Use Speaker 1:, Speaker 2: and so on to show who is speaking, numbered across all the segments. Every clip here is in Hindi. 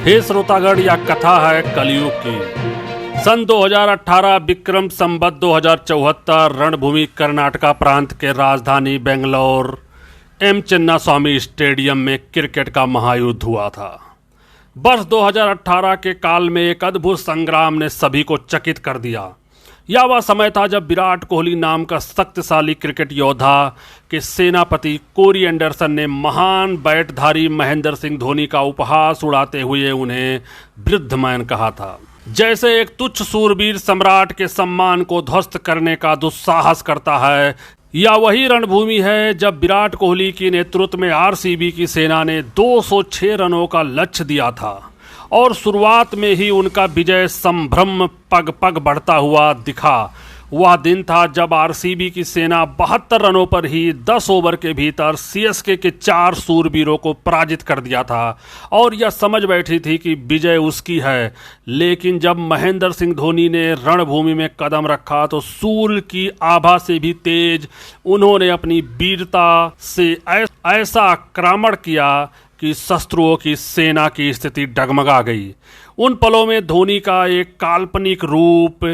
Speaker 1: हे श्रोतागण, यह कथा है कलयुग की। सन 2018 विक्रम संवत 2074 रणभूमि कर्नाटका प्रांत के राजधानी बेंगलोर एम चिन्नास्वामी स्टेडियम में क्रिकेट का महायुद्ध हुआ था। वर्ष 2018 के काल में एक अद्भुत संग्राम ने सभी को चकित कर दिया। यह वह समय था जब विराट कोहली नाम का शक्तिशाली क्रिकेट योद्धा के सेनापति कोरी एंडरसन ने महान बैटधारी महेंद्र सिंह धोनी का उपहास उड़ाते हुए उन्हें वृद्ध मैन कहा था। जैसे एक तुच्छ सूरवीर सम्राट के सम्मान को ध्वस्त करने का दुस्साहस करता है, यह वही रणभूमि है जब विराट कोहली के नेतृत्व में आरसीबी की सेना ने 206 रनों का लक्ष्य दिया था और शुरुआत में ही उनका विजय संभ्रम पग पग बढ़ता हुआ दिखा। वह दिन था जब आरसीबी की सेना 72 रनों पर ही 10 ओवर के भीतर सीएसके के 4 सूरवीरों को पराजित कर दिया था और यह समझ बैठी थी कि विजय उसकी है। लेकिन जब महेंद्र सिंह धोनी ने रणभूमि में कदम रखा तो सूर्य की आभा से भी तेज उन्होंने अपनी वीरता से ऐसा आक्रमण किया कि शत्रुओं की सेना की स्थिति डगमगा गई। उन पलों में धोनी का एक काल्पनिक रूप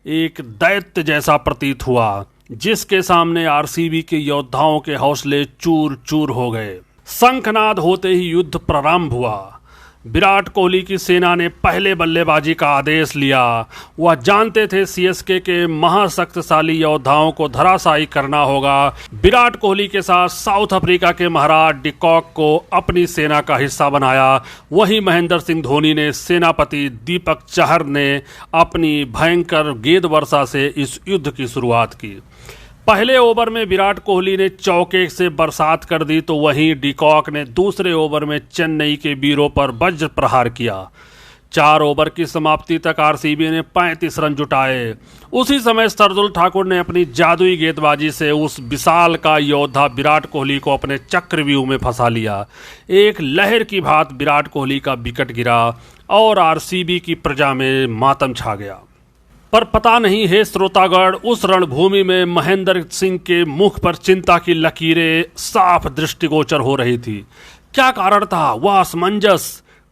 Speaker 1: एक दैत्य जैसा प्रतीत हुआ, जिसके सामने आरसीबी के योद्धाओं के हौसले चूर चूर हो गए। शंखनाद होते ही युद्ध प्रारंभ हुआ। विराट कोहली की सेना ने पहले बल्लेबाजी का आदेश लिया। वह जानते थे सीएसके के महाशक्तिशाली योद्धाओं को धराशायी करना होगा। विराट कोहली के साथ साउथ अफ्रीका के महाराज डिकॉक को अपनी सेना का हिस्सा बनाया। वहीं महेंद्र सिंह धोनी ने सेनापति दीपक चहर ने अपनी भयंकर गेंद वर्षा से इस युद्ध की शुरुआत की। पहले ओवर में विराट कोहली ने चौके से बरसात कर दी तो वहीं डिकॉक ने दूसरे ओवर में चेन्नई के वीरों पर वज्र प्रहार किया। 4 ओवर की समाप्ति तक आरसीबी ने 35 रन जुटाए। उसी समय शार्दुल ठाकुर ने अपनी जादुई गेंदबाजी से उस विशाल का योद्धा विराट कोहली को अपने चक्रव्यूह में फंसा लिया। एक लहर की भांति विराट कोहली का विकेट गिरा और आरसीबी की प्रजा में मातम छा गया। पर पता नहीं है श्रोतागण, उस रणभूमि में महेंद्र सिंह के मुख पर चिंता की लकीरें साफ दृष्टिगोचर हो रही थी। क्या कारण था? वह असमंजस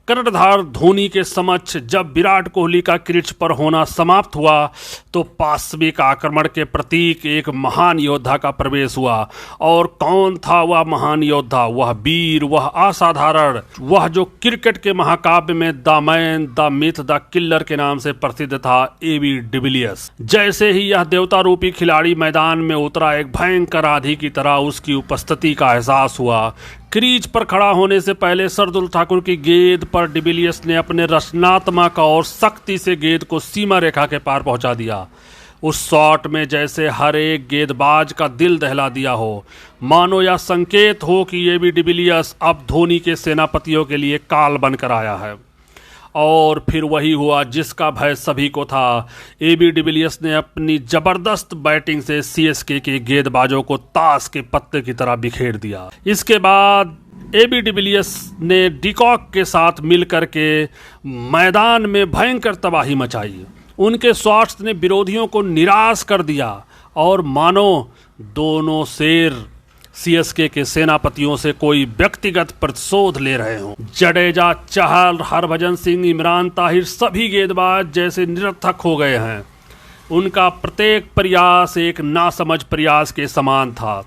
Speaker 1: कर्णधार धोनी के समक्ष जब विराट कोहली का क्रीज पर होना समाप्त हुआ तो पाशविक आक्रमण के प्रतीक एक महान योद्धा का प्रवेश हुआ। और कौन था वह महान योद्धा? वह वीर, वह असाधारण, वह जो क्रिकेट के महाकाव्य में the man, the myth, the killer के नाम से प्रसिद्ध था, एबी डिविलियर्स। जैसे ही यह देवता रूपी खिलाड़ी मैदान में उतरा, एक भयंकर आंधी की तरह उसकी उपस्थिति का एहसास हुआ। क्रीज पर खड़ा होने से पहले शार्दुल ठाकुर की गेंद पर डिविलियर्स ने अपने रचनात्मक और शक्ति से गेंद को सीमा रेखा के पार पहुंचा दिया। उस शॉट में जैसे हर एक गेंदबाज का दिल दहला दिया हो, मानो यह संकेत हो कि ये भी डिविलियर्स अब धोनी के सेनापतियों के लिए काल बनकर आया है। और फिर वही हुआ जिसका भय सभी को था। एबी डिविलियर्स ने अपनी जबरदस्त बैटिंग से सीएसके के गेंदबाजों को ताश के पत्ते की तरह बिखेर दिया। इसके बाद एबी डिविलियर्स ने डिकॉक के साथ मिलकर के मैदान में भयंकर तबाही मचाई। उनके शॉट्स ने विरोधियों को निराश कर दिया और मानो दोनों शेर सीएसके के सेनापतियों से कोई व्यक्तिगत प्रतिशोध ले रहे हों। जडेजा, चहल, हरभजन सिंह, इमरान ताहिर सभी गेंदबाज जैसे निरर्थक हो गए हैं। उनका प्रत्येक प्रयास एक नासमझ प्रयास के समान था,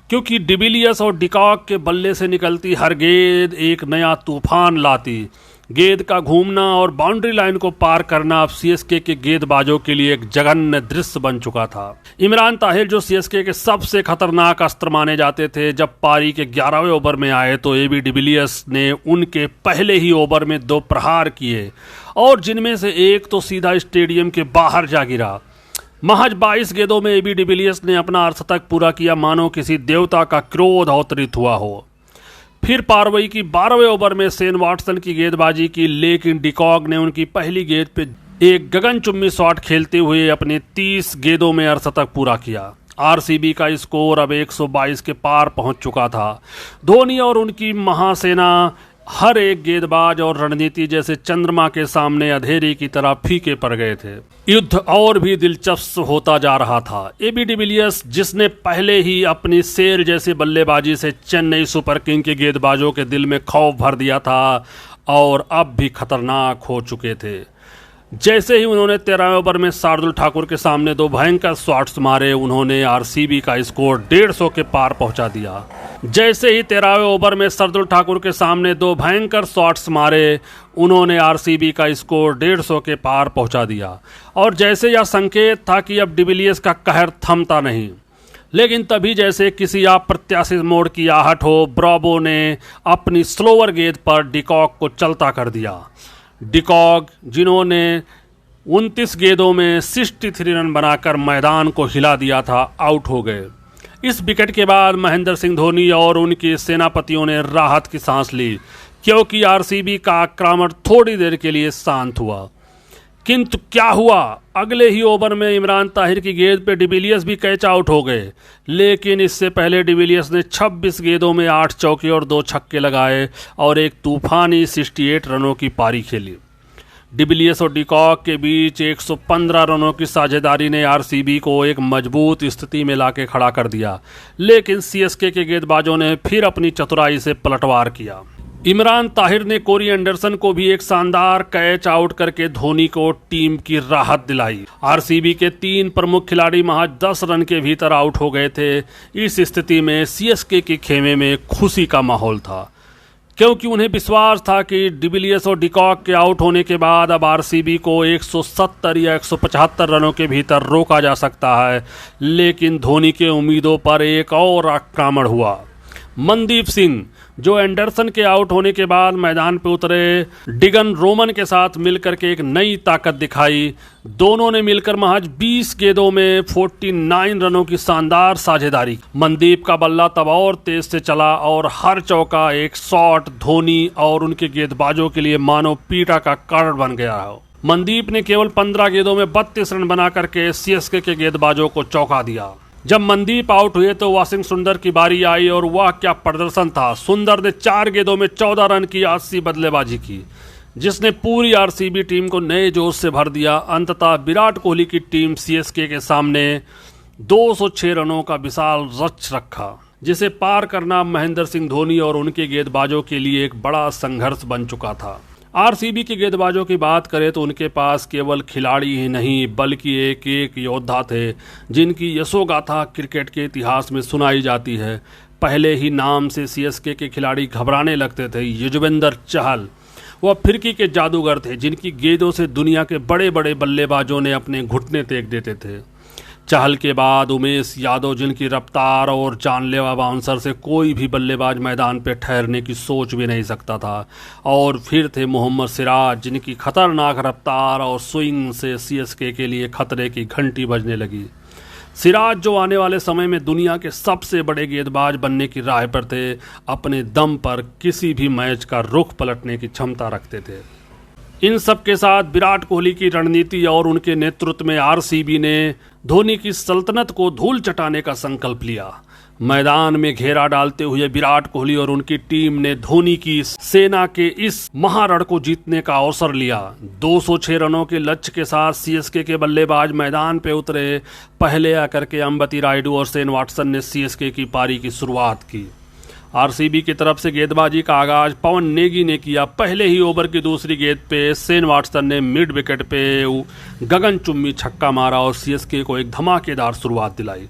Speaker 1: क्योंकि डिविलियर्स और डिकॉक के बल्ले से निकलती हर गेंद एक नया तूफान लाती। गेंद का घूमना और बाउंड्री लाइन को पार करना अब सीएसके के गेंदबाजों के लिए एक जघन्य दृश्य बन चुका था। इमरान ताहिर, जो सीएसके के सबसे खतरनाक अस्त्र माने जाते थे, जब पारी के 11वें ओवर में आए तो एबी डिविलियर्स ने उनके पहले ही ओवर में 2 प्रहार किए और जिनमें से एक तो सीधा स्टेडियम के बाहर जा गिरा। महज 22 गेंदों में एबी डिविलियर्स ने अपना अर्धशतक पूरा किया, मानो किसी देवता का क्रोध अवतरित हुआ हो। फिर पारवई की 12वें ओवर में शेन वॉटसन की गेंदबाजी की, लेकिन डिकॉक ने उनकी पहली गेंद पे एक गगनचुम्बी शॉट खेलते हुए अपने 30 गेंदों में अर्धशतक पूरा किया। आरसीबी का स्कोर अब 122 के पार पहुंच चुका था। धोनी और उनकी महासेना हर एक गेंदबाज और रणनीति जैसे चंद्रमा के सामने अंधेरे की तरह फीके पड़ गए थे। युद्ध और भी दिलचस्प होता जा रहा था। एबी डिविलियर्स, जिसने पहले ही अपनी शेर जैसी बल्लेबाजी से चेन्नई सुपर किंग के गेंदबाजों के दिल में खौफ भर दिया था, और अब भी खतरनाक हो चुके थे। जैसे ही उन्होंने 13वें ओवर में शार्दुल ठाकुर के सामने 2 भयंकर शॉट्स मारे, उन्होंने आरसीबी का स्कोर 150 के पार पहुंचा दिया। जैसे ही 13वें ओवर में शार्दुल ठाकुर के सामने 2 भयंकर शॉट्स मारे, उन्होंने आरसीबी का स्कोर 150 के पार पहुंचा दिया। और जैसे यह संकेत था कि अब डिविलियर्स का कहर थमता नहीं, लेकिन तभी जैसे किसी अप्रत्याशित मोड़ की आहट हो, ब्रावो ने अपनी स्लोअर गेंद पर डिकॉक को चलता कर दिया। डिकॉक, जिन्होंने 29 गेंदों में 63 रन बनाकर मैदान को हिला दिया था, आउट हो गए। इस विकेट के बाद महेंद्र सिंह धोनी और उनके सेनापतियों ने राहत की सांस ली, क्योंकि आरसीबी का आक्रमण थोड़ी देर के लिए शांत हुआ। किंतु क्या हुआ, अगले ही ओवर में इमरान ताहिर की गेंद पे डिविलियर्स भी कैच आउट हो गए। लेकिन इससे पहले डिविलियर्स ने 26 गेंदों में 8 चौके और 2 छक्के लगाए और एक तूफानी 68 रनों की पारी खेली। डिविलियर्स और डिकॉक के बीच 115 रनों की साझेदारी ने आरसीबी को एक मजबूत स्थिति में लाके खड़ा कर दिया, लेकिन सीएसके के गेंदबाजों ने फिर अपनी चतुराई से पलटवार किया। इमरान ताहिर ने कोरी एंडरसन को भी एक शानदार कैच आउट करके धोनी को टीम की राहत दिलाई। आरसीबी के 3 प्रमुख खिलाड़ी महज 10 रन के भीतर आउट हो गए थे। इस स्थिति में सीएसके के खेमे में खुशी का माहौल था, क्योंकि उन्हें विश्वास था कि डिविलियर्स और डिकॉक के आउट होने के बाद अब आरसीबी को 170 या 175 रनों के भीतर रोका जा सकता है। लेकिन धोनी के उम्मीदों पर एक और आक्रमण हुआ। मनदीप सिंह, जो एंडरसन के आउट होने के बाद मैदान पर उतरे, डिगन रोमन के साथ मिलकर के एक नई ताकत दिखाई। दोनों ने मिलकर महज 20 गेंदों में 49 रनों की शानदार साझेदारी। मनदीप का बल्ला तब और तेज से चला और हर चौका एक शॉट धोनी और उनके गेंदबाजों के लिए मानो पीटा का कारण बन गया हो। मनदीप ने केवल 15 गेंदों में 32 रन बना करके सीएसके के गेंदबाजों को चौंका दिया। जब मनदीप आउट हुए तो वाशिंगटन सुंदर की बारी आई और वह क्या प्रदर्शन था। सुंदर ने 4 गेंदों में 14 रन की 80 बल्लेबाजी की, जिसने पूरी आरसीबी टीम को नए जोश से भर दिया। अंततः विराट कोहली की टीम सीएसके के सामने 206 रनों का विशाल लक्ष्य रखा, जिसे पार करना महेंद्र सिंह धोनी और उनके गेंदबाजों के लिए एक बड़ा संघर्ष बन चुका था। आरसीबी के गेंदबाजों की बात करें तो उनके पास केवल खिलाड़ी ही नहीं बल्कि एक एक योद्धा थे, जिनकी यशोगाथा क्रिकेट के इतिहास में सुनाई जाती है। पहले ही नाम से सीएसके के खिलाड़ी घबराने लगते थे। युजवेंद्र चहल, वह फिरकी के जादूगर थे, जिनकी गेंदों से दुनिया के बड़े बड़े बल्लेबाजों ने अपने घुटने टेक देते थे। चहल के बाद उमेश यादव, जिनकी रफ्तार और जानलेवा बाउंसर से कोई भी बल्लेबाज मैदान पर ठहरने की सोच भी नहीं सकता था। और फिर थे मोहम्मद सिराज, जिनकी खतरनाक रफ्तार और स्विंग से सीएसके के लिए खतरे की घंटी बजने लगी। सिराज, जो आने वाले समय में दुनिया के सबसे बड़े गेंदबाज बनने की राह पर थे, अपने दम पर किसी भी मैच का रुख पलटने की क्षमता रखते थे। इन सब के साथ विराट कोहली की रणनीति और उनके नेतृत्व में आरसीबी ने धोनी की सल्तनत को धूल चटाने का संकल्प लिया। मैदान में घेरा डालते हुए विराट कोहली और उनकी टीम ने धोनी की सेना के इस महारण को जीतने का अवसर लिया। 206 रनों के लक्ष्य के साथ सीएसके के बल्लेबाज मैदान पे उतरे। पहले आकर के अंबती रायडू और शेन वाटसन ने सीएसके की पारी की शुरुआत की। आरसीबी की तरफ से गेंदबाजी का आगाज पवन नेगी ने किया। पहले ही ओवर की दूसरी गेंद पे शेन वाटसन ने मिड विकेट पे गगनचुम्बी छक्का मारा और सीएसके को एक धमाकेदार शुरुआत दिलाई।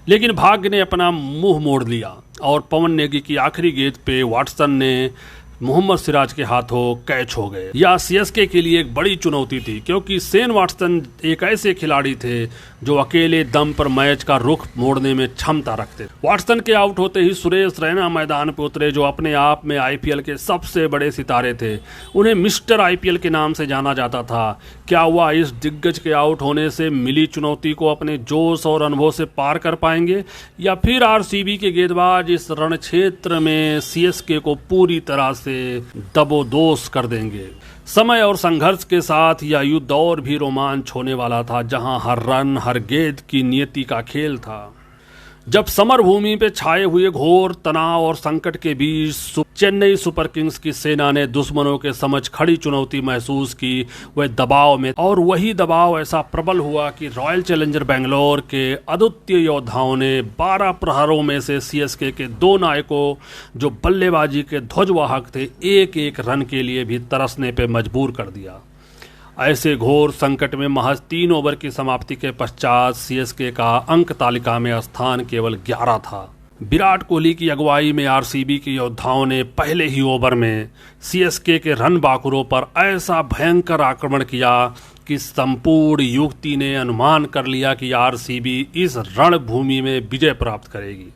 Speaker 1: लेकिन भाग्य ने अपना मुंह मोड़ लिया और पवन नेगी की आखिरी गेंद पे वाटसन ने मोहम्मद सिराज के हाथों कैच हो गए। यह सीएसके के लिए एक बड़ी चुनौती थी, क्योंकि शेन वाटसन एक ऐसे खिलाड़ी थे जो अकेले दम पर मैच का रुख मोड़ने में क्षमता रखते थे। वाटसन के आउट होते ही सुरेश रैना मैदान पर उतरे, जो अपने आप में आईपीएल के सबसे बड़े सितारे थे। उन्हें मिस्टर आईपीएल के नाम से जाना जाता था। क्या वह इस दिग्गज के आउट होने से मिली चुनौती को अपने जोश और अनुभव से पार कर पाएंगे, या फिर आरसीबी के गेंदबाज इस रण क्षेत्र में सीएसके को पूरी तरह से दबोदोश कर देंगे। समय और संघर्ष के साथ यह युद्ध और भी रोमांच होने वाला था, जहां हर रन हर गेंद की नियति का खेल था। जब समर भूमि पे छाए हुए घोर तनाव और संकट के बीच चेन्नई सुपर किंग्स की सेना ने दुश्मनों के समझ खड़ी चुनौती महसूस की, वह दबाव में, और वही दबाव ऐसा प्रबल हुआ कि रॉयल चैलेंजर बेंगलोर के अद्वितीय योद्धाओं ने 12 प्रहरों में से सीएसके के 2 नायकों जो बल्लेबाजी के ध्वजवाहक थे, एक एक रन के लिए भी तरसने पे मजबूर कर दिया। ऐसे घोर संकट में महज 3 ओवर की समाप्ति के पश्चात सीएसके का अंक तालिका में स्थान केवल 11 था। विराट कोहली की अगुवाई में आरसीबी के योद्धाओं ने पहले ही ओवर में सीएसके के रन बाकुरों पर ऐसा भयंकर आक्रमण किया कि संपूर्ण युक्ति ने अनुमान कर लिया कि आरसीबी इस रणभूमि में विजय प्राप्त करेगी।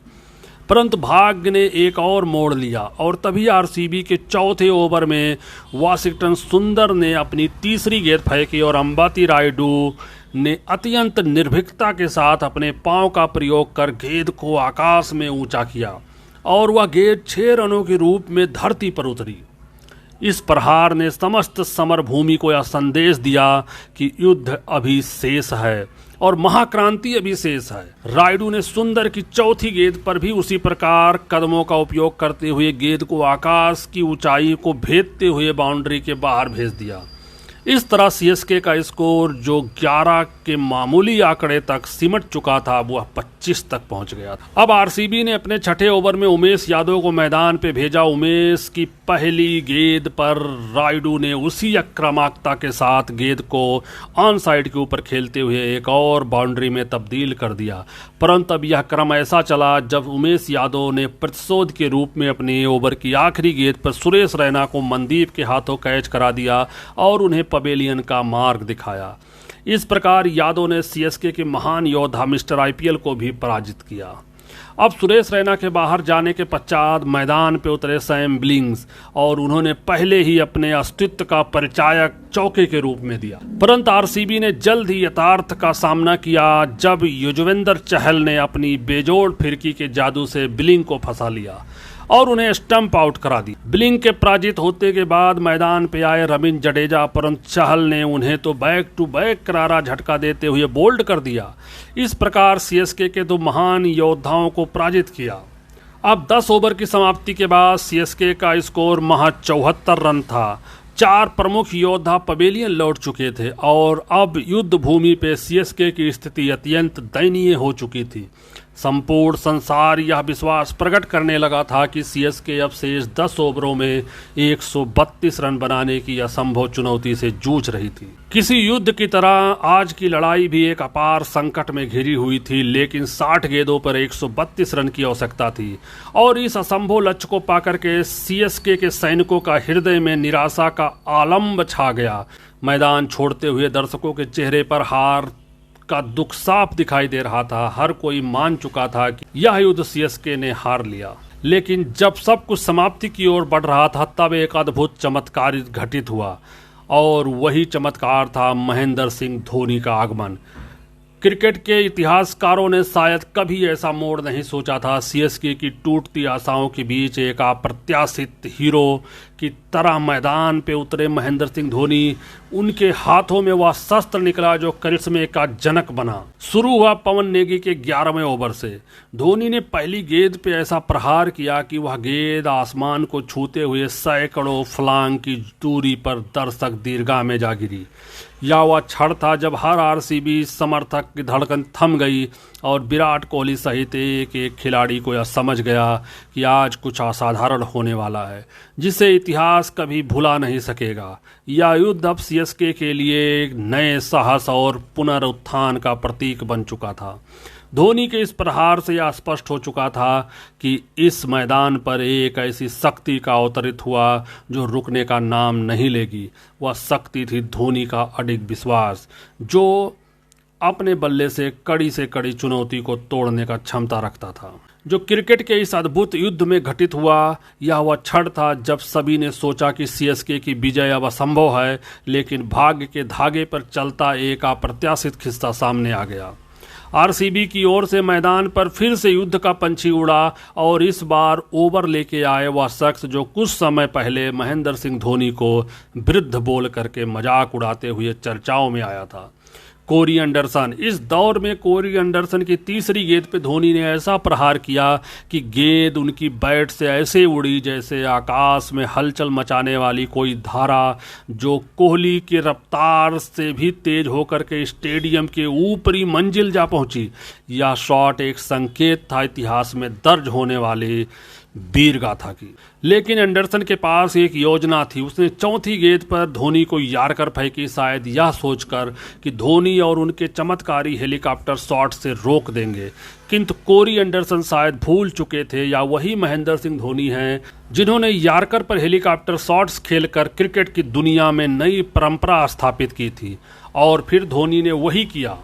Speaker 1: परंतु भाग्य ने एक और मोड़ लिया और तभी आरसीबी के चौथे ओवर में वाशिंगटन सुंदर ने अपनी तीसरी गेंद फेंकी और अंबती रायडू ने अत्यंत निर्भीकता के साथ अपने पांव का प्रयोग कर गेंद को आकाश में ऊंचा किया और वह गेंद 6 रनों के रूप में धरती पर उतरी। इस प्रहार ने समस्त समर भूमि को यह संदेश दिया कि युद्ध अभी शेष है और महाक्रांति अभी शेष है। रायडू ने सुंदर की चौथी गेंद पर भी उसी प्रकार कदमों का उपयोग करते हुए गेंद को आकाश की ऊंचाई को भेदते हुए बाउंड्री के बाहर भेज दिया। इस तरह सीएसके का स्कोर जो 11 के मामूली आंकड़े तक सिमट चुका था वह 25 तक पहुंच गया था। अब आरसीबी ने अपने छठे ओवर में उमेश यादव को मैदान पे भेजा। उमेश की पहली गेंद पर रायडू ने उसी आक्रामकता के साथ गेंद को ऑन साइड के ऊपर खेलते हुए एक और बाउंड्री में तब्दील कर दिया। परंतु अब यह क्रम ऐसा चला जब उमेश यादव ने प्रतिशोध के रूप में अपने ओवर की आखिरी गेंद पर सुरेश रैना को मनदीप के हाथों कैच करा दिया और उन्हें पवेलियन का मार्ग दिखाया। इस प्रकार यादव ने सीएसके के महान योद्धा मिस्टर आईपीएल को भी पराजित किया। अब सुरेश रैना के बाहर जाने के पश्चात मैदान पे उतरे सैम बिलिंग्स और उन्होंने पहले ही अपने अस्तित्व का परिचायक चौके के रूप में दिया। परंतु आरसीबी ने जल्द ही यथार्थ का सामना किया जब युजवेंद्र चहल ने अपनी बेजोड़ फिरकी के जादू से बिलिंग को फंसा लिया और उन्हें स्टंप आउट करा दी। बिलिंग के पराजित होते के बाद मैदान पे आए रविंद्र जडेजा, परंतु चहल ने उन्हें तो बैक टू बैक करारा झटका देते हुए बोल्ड कर दिया। इस प्रकार सीएसके के 2 महान योद्धाओं को पराजित किया। अब 10 ओवर की समाप्ति के बाद सीएसके का स्कोर महज 74 रन था। 4 प्रमुख योद्धा पवेलियन लौट चुके थे और अब युद्ध भूमि पे सीएसके की स्थिति अत्यंत दयनीय हो चुकी थी। संपूर्ण संसार यह विश्वास प्रकट करने लगा था कि सीएसके अब शेष 10 ओवरों में 132 रन बनाने की असंभव चुनौती से जूझ रही थी। किसी युद्ध की तरह आज की लड़ाई भी एक अपार संकट में घिरी हुई थी, लेकिन 60 गेंदों पर 132 रन की आवश्यकता थी और इस असंभव लक्ष्य को पाकर के सीएसके के सैनिकों का हृदय में निराशा का आलंब छा गया। मैदान छोड़ते हुए दर्शकों के चेहरे पर हार का दुख साफ दिखाई दे रहा था। हर कोई मान चुका था कि यह युद्ध सीएसके ने हार लिया। लेकिन जब सब कुछ समाप्ति की ओर बढ़ रहा था तब एक अद्भुत चमत्कार घटित हुआ और वही चमत्कार था महेंद्र सिंह धोनी का आगमन। क्रिकेट के इतिहासकारों ने शायद कभी ऐसा मोड़ नहीं सोचा था। सीएसके की टूटती आशाओं के बीच एक अप्रत्याशित हीरो की तरह मैदान पे उतरे महेंद्र सिंह धोनी। उनके हाथों में वह शस्त्र निकला जो करिश्मे का जनक बना। शुरू हुआ पवन नेगी के 11वें ओवर से। धोनी ने पहली गेंद पे ऐसा प्रहार किया कि वह गेंद आसमान को छूते हुए सैकड़ों फलांग की दूरी पर दर्शक दीर्घा में जा गिरी। या वह क्षण था जब हर आरसीबी समर्थक की धड़कन थम गई और विराट कोहली सहित एक एक खिलाड़ी को यह समझ गया कि आज कुछ असाधारण होने वाला है जिसे इतिहास कभी भुला नहीं सकेगा। यह युद्ध अब सीएसके के लिए नए साहस और पुनरुत्थान का प्रतीक बन चुका था। धोनी के इस प्रहार से यह स्पष्ट हो चुका था कि इस मैदान पर एक ऐसी शक्ति का अवतरित हुआ जो रुकने का नाम नहीं लेगी। वह शक्ति थी धोनी का अडिग विश्वास जो अपने बल्ले से कड़ी चुनौती को तोड़ने का क्षमता रखता था। जो क्रिकेट के इस अद्भुत युद्ध में घटित हुआ यह वह क्षण था जब सभी ने सोचा कि सीएसके की विजय अब असंभव है, लेकिन भाग्य के धागे पर चलता एक अप्रत्याशित किस्सा सामने आ गया। आरसीबी की ओर से मैदान पर फिर से युद्ध का पंछी उड़ा और इस बार ओवर लेके आए वह शख्स जो कुछ समय पहले महेंद्र सिंह धोनी को वृद्ध बोल करके मजाक उड़ाते हुए चर्चाओं में आया था। Corey Anderson. इस दौर में कोरी एंडरसन की तीसरी गेंद पे धोनी ने ऐसा प्रहार किया कि गेंद उनकी बैट से ऐसे उड़ी जैसे आकाश में हलचल मचाने वाली कोई धारा, जो कोहली की रफ्तार से भी तेज होकर के स्टेडियम के ऊपरी मंजिल जा पहुंची। यह शॉट एक संकेत था इतिहास में दर्ज होने वाली वीर गाथा की। लेकिन एंडरसन के पास एक योजना थी। उसने चौथी गेंद पर धोनी को यार्कर फेंकी, शायद यह सोचकर कि धोनी और उनके चमत्कारी हेलीकॉप्टर शॉट से रोक देंगे। किंतु कोरी एंडरसन शायद भूल चुके थे, या वही महेंद्र सिंह धोनी हैं जिन्होंने यार्कर पर हेलीकॉप्टर शॉट्स खेलकर क्रिकेट की दुनिया में नई परंपरा स्थापित की थी। और फिर धोनी ने वही किया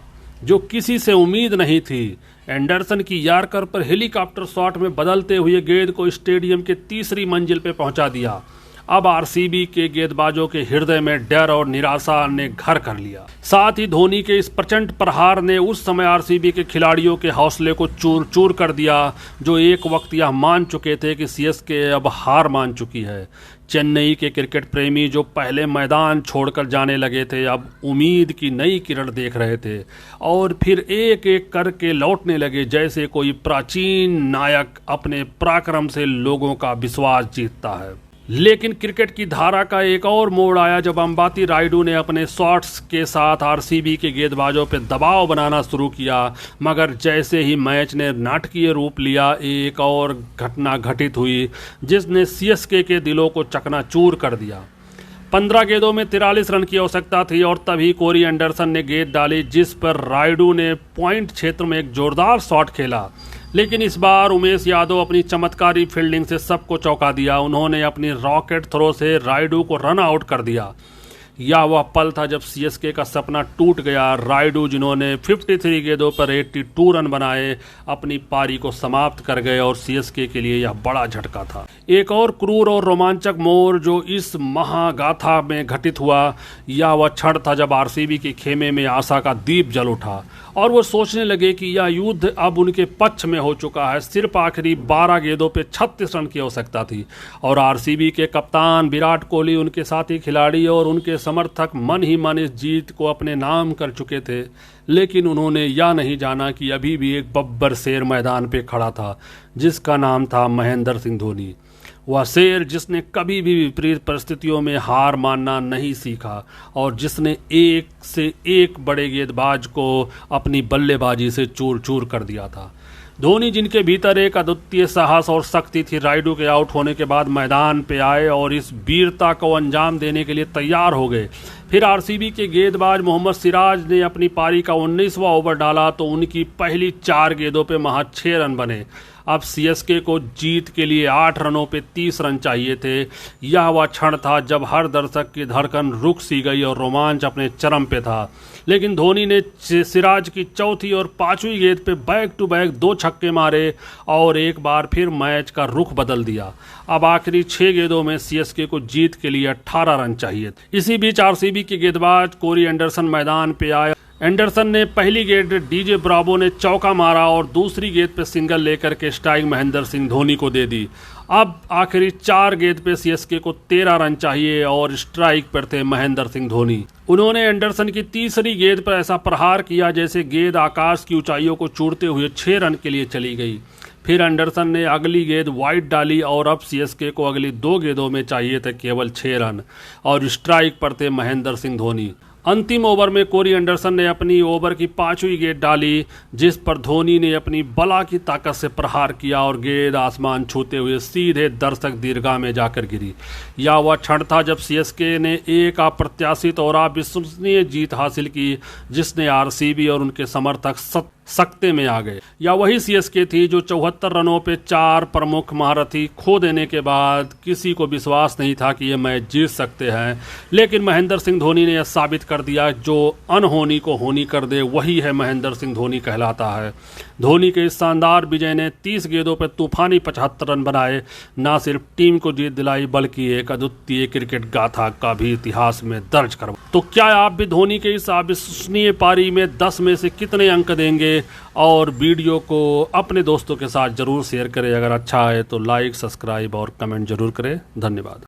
Speaker 1: जो किसी से उम्मीद नहीं थी। एंडरसन की यार्कर पर हेलीकॉप्टर शॉट में बदलते हुए गेंद को स्टेडियम के तीसरी मंजिल पर पहुंचा दिया। अब आरसीबी के गेंदबाजों के हृदय में डर और निराशा ने घर कर लिया। साथ ही धोनी के इस प्रचंड प्रहार ने उस समय आरसीबी के खिलाड़ियों के हौसले को चूर चूर कर दिया, जो एक वक्त यह मान चुके थे कि सीएसके अब हार मान चुकी है। चेन्नई के क्रिकेट प्रेमी जो पहले मैदान छोड़कर जाने लगे थे, अब उम्मीद की नई किरण देख रहे थे और फिर एक एक करके लौटने लगे, जैसे कोई प्राचीन नायक अपने पराक्रम से लोगों का विश्वास जीतता है। लेकिन क्रिकेट की धारा का एक और मोड़ आया जब अंबाती रायडू ने अपने शॉट्स के साथ आरसीबी के गेंदबाजों पर दबाव बनाना शुरू किया। मगर जैसे ही मैच ने नाटकीय रूप लिया, एक और घटना घटित हुई जिसने सीएसके के दिलों को चकनाचूर कर दिया। 15 गेंदों में 43 रन की आवश्यकता थी और तभी कोरी एंडरसन ने गेंद डाली, जिस पर रायडू ने पॉइंट क्षेत्र में एक जोरदार शॉट खेला। लेकिन इस बार उमेश यादव अपनी चमत्कारी फील्डिंग से सबको चौंका दिया। उन्होंने अपनी रॉकेट थ्रो से रायडू को रन आउट कर दिया। यह वह पल था जब सीएसके का सपना टूट गया। रायडू, जिन्होंने 53 गेंदों पर 82 रन बनाए, अपनी पारी को समाप्त कर गए और सीएसके के लिए यह बड़ा झटका था। एक और क्रूर और रोमांचक मोड़ जो इस महागाथा में घटित हुआ, यह वह क्षण था जब आरसीबी के खेमे में आशा का दीप जल उठा और वो सोचने लगे कि यह युद्ध अब उनके पक्ष में हो चुका है। सिर्फ आखिरी 12 गेंदों पे 36 रन की आवश्यकता थी और आरसीबी के कप्तान विराट कोहली, उनके साथी खिलाड़ी और उनके समर्थक मन ही मन इस जीत को अपने नाम कर चुके थे। लेकिन उन्होंने यह नहीं जाना कि अभी भी एक बब्बर शेर मैदान पे खड़ा था, जिसका नाम था महेंद्र सिंह धोनी। वह शेर जिसने कभी भी विपरीत परिस्थितियों में हार मानना नहीं सीखा और जिसने एक से एक बड़े गेंदबाज को अपनी बल्लेबाजी से चूर चूर कर दिया था। धोनी, जिनके भीतर एक अद्वितीय साहस और शक्ति थी, रायडू के आउट होने के बाद मैदान पे आए और इस वीरता को अंजाम देने के लिए तैयार हो गए। फिर आरसीबी के गेंदबाज मोहम्मद सिराज ने अपनी पारी का 19वां ओवर डाला तो उनकी पहली 4 गेंदों पे महज 6 रन बने। अब सीएसके को जीत के लिए 8 रनों पे 30 रन चाहिए थे। यह वह क्षण था जब हर दर्शक की धड़कन रुक सी गई और रोमांच अपने चरम पे था। लेकिन धोनी ने सिराज की चौथी और 5वीं गेंद पे बैक टू बैक 2 छक्के मारे और एक बार फिर मैच का रुख बदल दिया। अब आखिरी 6 गेंदों में सीएसके को जीत के लिए 18 रन चाहिए। इसी बीच आरसीबी के गेंदबाज कोरी एंडरसन मैदान पे आए। एंडरसन ने पहली गेंद डीजे ब्रावो ने चौका मारा और दूसरी गेंद पे सिंगल लेकर के स्ट्राइक महेंद्र सिंह धोनी को दे दी। अब आखिरी 4 गेंद पे सीएसके को 13 रन चाहिए और स्ट्राइक पर थे महेंद्र सिंह धोनी। उन्होंने एंडरसन की तीसरी गेंद पर ऐसा प्रहार किया जैसे गेंद आकाश की ऊंचाइयों को चूरते हुए 6 रन के लिए चली गई। फिर एंडरसन ने अगली गेंद वाइड डाली और अब सीएसके को अगली 2 गेंदों में चाहिए थे केवल 6 रन और स्ट्राइक पर थे महेंद्र सिंह धोनी। अंतिम ओवर में कोरी एंडरसन ने अपनी ओवर की 5वीं गेंद डाली, जिस पर धोनी ने अपनी बला की ताकत से प्रहार किया और गेंद आसमान छूते हुए सीधे दर्शक दीर्घा में जाकर गिरी। यह वह क्षण था जब सीएसके ने एक अप्रत्याशित और अविश्वसनीय जीत हासिल की, जिसने आरसीबी और उनके समर्थक सकते में आ गए। या वही सीएसके थी जो 74 रनों पे 4 प्रमुख महारथी खो देने के बाद किसी को विश्वास नहीं था कि ये मैच जीत सकते हैं। लेकिन महेंद्र सिंह धोनी ने यह साबित कर दिया, जो अनहोनी को होनी कर दे वही है महेंद्र सिंह धोनी कहलाता है। धोनी के इस शानदार विजय ने 30 गेंदों पर तूफानी 75 रन बनाए, न सिर्फ टीम को जीत दिलाई बल्कि एक अद्वितीय क्रिकेट गाथा का भी इतिहास में दर्ज करवा। तो क्या आप भी धोनी के इस अविश्वसनीय पारी में 10 में से कितने अंक देंगे? और वीडियो को अपने दोस्तों के साथ जरूर शेयर करें। अगर अच्छा है तो लाइक, सब्सक्राइब और कमेंट जरूर करें। धन्यवाद।